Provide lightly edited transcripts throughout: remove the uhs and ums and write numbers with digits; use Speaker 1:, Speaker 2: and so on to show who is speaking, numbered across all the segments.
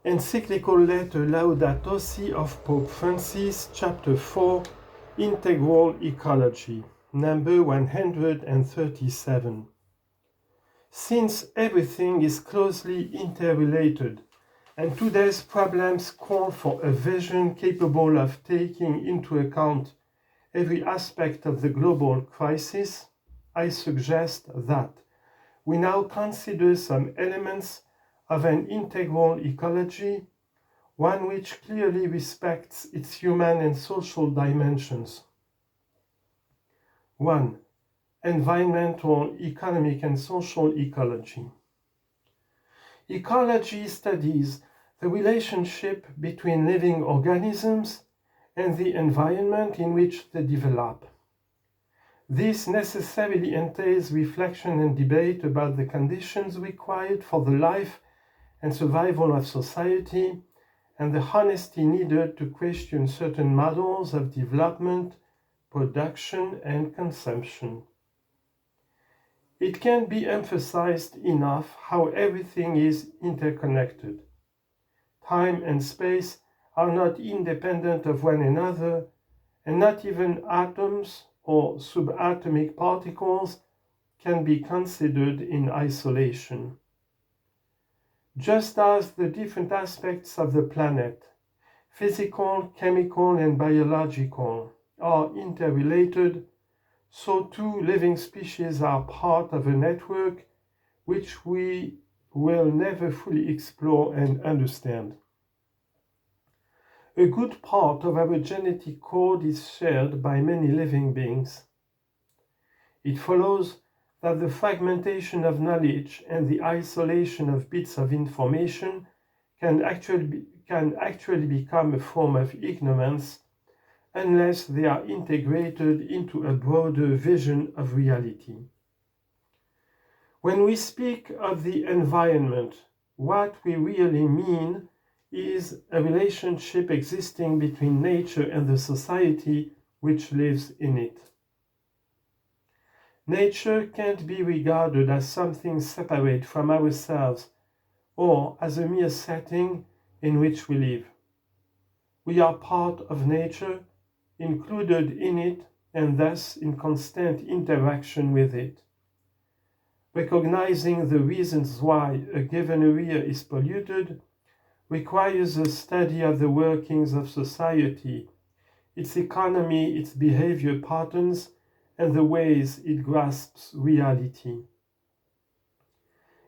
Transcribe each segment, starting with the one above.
Speaker 1: Encyclical letter Laudato Si of Pope Francis, Chapter 4, Integral Ecology, number 137. Since everything is closely interrelated, and today's problems call for a vision capable of taking into account every aspect of the global crisis, I suggest that we now consider some elements of an integral ecology, one which clearly respects its human and social dimensions. 1. Environmental, economic, and social ecology. Ecology studies the relationship between living organisms and the environment in which they develop. This necessarily entails reflection and debate about the conditions required for the life and survival of society, and the honesty needed to question certain models of development, production, and consumption. It can't be emphasized enough how everything is interconnected. Time and space are not independent of one another, and not even atoms or subatomic particles can be considered in isolation. Just as the different aspects of the planet, physical, chemical, and biological, are interrelated, so too living species are part of a network which we will never fully explore and understand. A good part of our genetic code is shared by many living beings. It follows that the fragmentation of knowledge and the isolation of bits of information can actually become a form of ignorance unless they are integrated into a broader vision of reality. When we speak of the environment, what we really mean is a relationship existing between nature and the society which lives in it. Nature can't be regarded as something separate from ourselves or as a mere setting in which we live. We are part of nature, included in it, and thus in constant interaction with it. Recognizing the reasons why a given area is polluted requires a study of the workings of society, its economy, its behavior patterns, and the ways it grasps reality.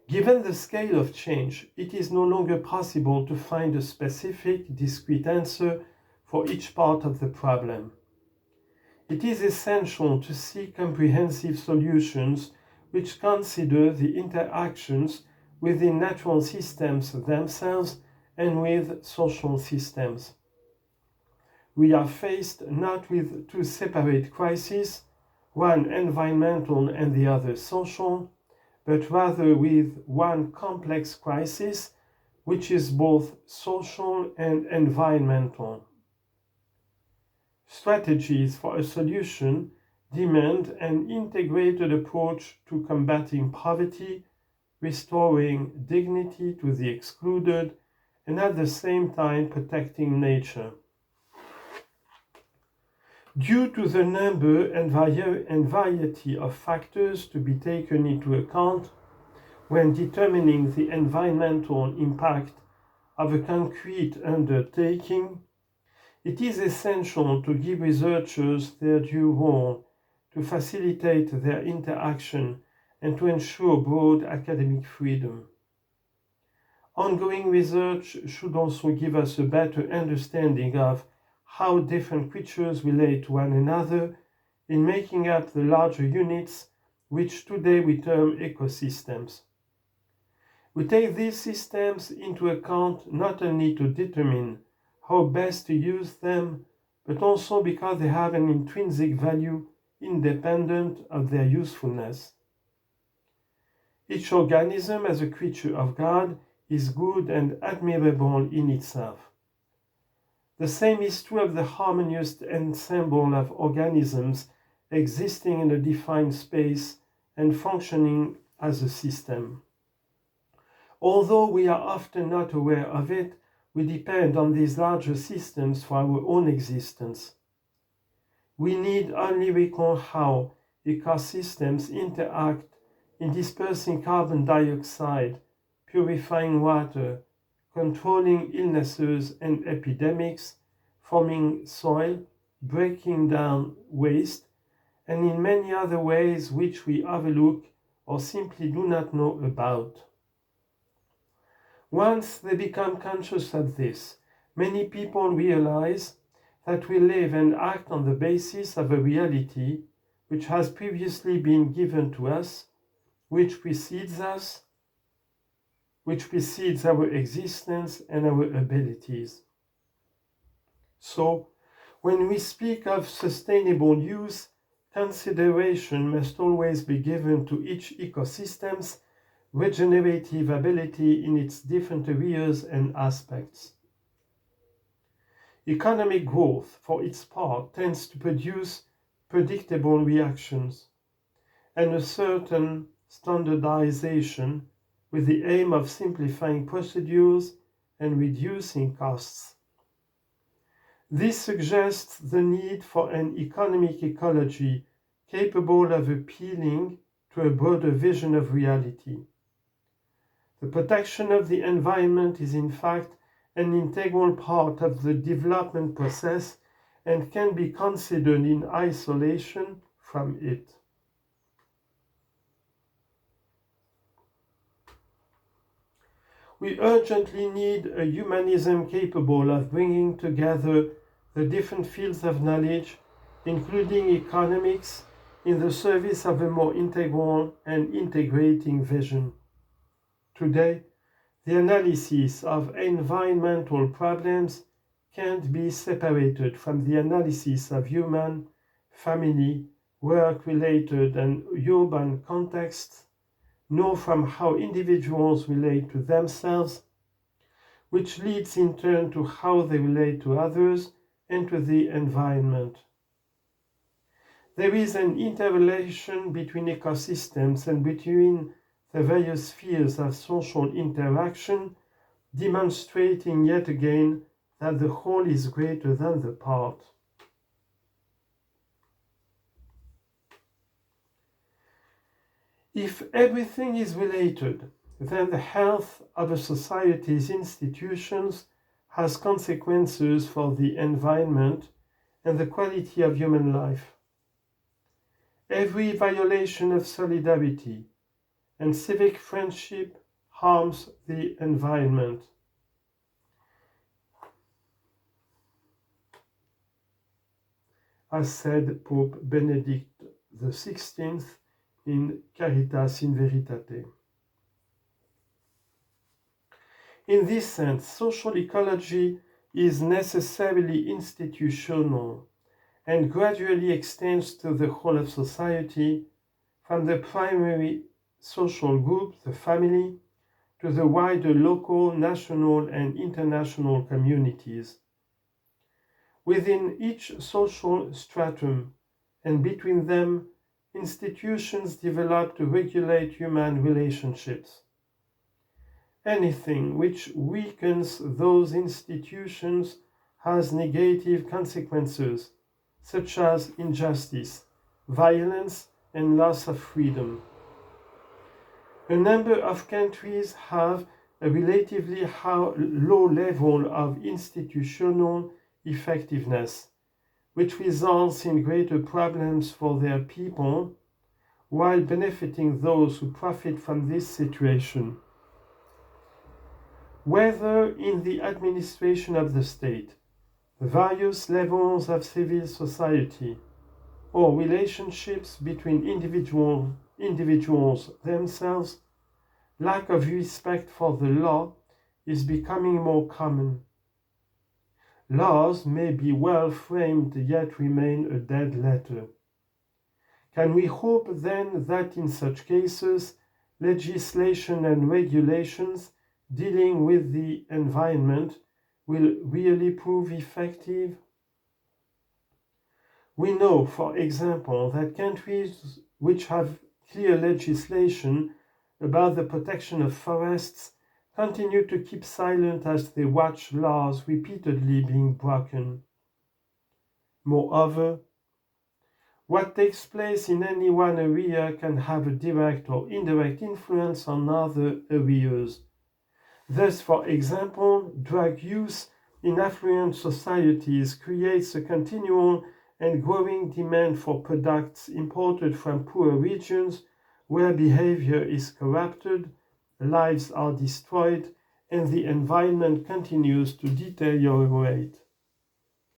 Speaker 1: Given the scale of change, it is no longer possible to find a specific, discrete answer for each part of the problem. It is essential to seek comprehensive solutions which consider the interactions within natural systems themselves and with social systems. We are faced not with two separate crises, one environmental and the other social, but rather with one complex crisis which is both social and environmental. Strategies for a solution demand an integrated approach to combating poverty, restoring dignity to the excluded, and at the same time protecting nature. Due to the number and variety of factors to be taken into account when determining the environmental impact of a concrete undertaking, it is essential to give researchers their due role, to facilitate their interaction, and to ensure broad academic freedom. Ongoing research should also give us a better understanding of how different creatures relate to one another in making up the larger units which today we term ecosystems. We take these systems into account not only to determine how best to use them, but also because they have an intrinsic value independent of their usefulness. Each organism as a creature of God is good and admirable in itself. The same is true of the harmonious ensemble of organisms existing in a defined space and functioning as a system. Although we are often not aware of it, we depend on these larger systems for our own existence. We need only recall how ecosystems interact in dispersing carbon dioxide, purifying water, controlling illnesses and epidemics, forming soil, breaking down waste, and in many other ways which we overlook or simply do not know about. Once they become conscious of this, many people realize that we live and act on the basis of a reality which has previously been given to us, which precedes us, which precedes our existence and our abilities. So, when we speak of sustainable use, consideration must always be given to each ecosystem's regenerative ability in its different areas and aspects. Economic growth, for its part, tends to produce predictable reactions and a certain standardization with the aim of simplifying procedures and reducing costs. This suggests the need for an economic ecology capable of appealing to a broader vision of reality. The protection of the environment is in fact an integral part of the development process and can be considered in isolation from it. We urgently need a humanism capable of bringing together the different fields of knowledge, including economics, in the service of a more integral and integrating vision. Today, the analysis of environmental problems can't be separated from the analysis of human, family, work-related and urban contexts, nor from how individuals relate to themselves, which leads in turn to how they relate to others and to the environment. There is an interrelation between ecosystems and between the various spheres of social interaction, demonstrating yet again that the whole is greater than the part. If everything is related, then the health of a society's institutions has consequences for the environment and the quality of human life. Every violation of solidarity and civic friendship harms the environment. As said Pope Benedict XVI in Caritas in Veritate. In this sense, social ecology is necessarily institutional and gradually extends to the whole of society, from the primary social group, the family, to the wider local, national, and international communities. Within each social stratum and between them, institutions develop to regulate human relationships. Anything which weakens those institutions has negative consequences, such as injustice, violence, and loss of freedom. A number of countries have a relatively low level of institutional effectiveness, which results in greater problems for their people, while benefiting those who profit from this situation. Whether in the administration of the state, the various levels of civil society, or relationships between individuals themselves, lack of respect for the law is becoming more common. Laws may be well framed yet remain a dead letter. Can we hope then that in such cases, legislation and regulations dealing with the environment will really prove effective? We know, for example, that countries which have clear legislation about the protection of forests continue to keep silent as they watch laws repeatedly being broken. Moreover, what takes place in any one area can have a direct or indirect influence on other areas. Thus, for example, drug use in affluent societies creates a continual and growing demand for products imported from poor regions where behavior is corrupted, lives are destroyed, and the environment continues to deteriorate.